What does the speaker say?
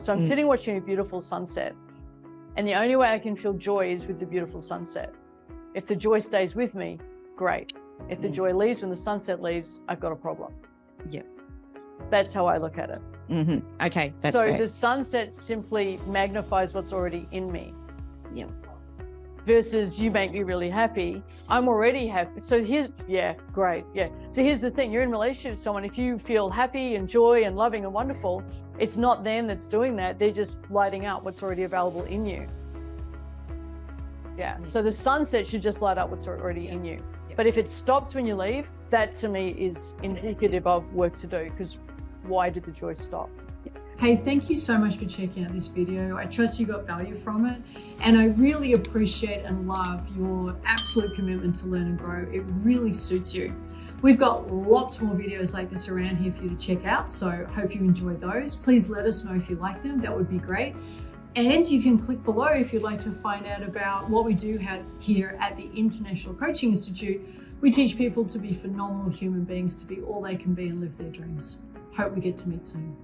So I'm sitting watching a beautiful sunset, and the only way I can feel joy is with the beautiful sunset. If the joy stays with me, great. If the joy leaves when the sunset leaves, I've got a problem. Yep. That's how I look at it. Okay, that's so great. The sunset simply magnifies what's already in me. Yep. Versus you make me really happy. I'm already happy. So here's, great. So here's the thing, you're in a relationship with someone. If you feel happy and joy and loving and wonderful, it's not them that's doing that. They're just lighting up what's already available in you. So the sunset should just light up what's already in you. But if it stops when you leave, that to me is indicative of work to do, because why did the joy stop? Hey, thank you so much for checking out this video. I trust you got value from it. And I really appreciate and love your absolute commitment to learn and grow. It really suits you. We've got lots more videos like this around here for you to check out. So hope you enjoyed those. Please let us know if you like them. That would be great. And you can click below if you'd like to find out about what we do here at the International Coaching Institute. We teach people to be phenomenal human beings, to be all they can be and live their dreams. Hope we get to meet soon.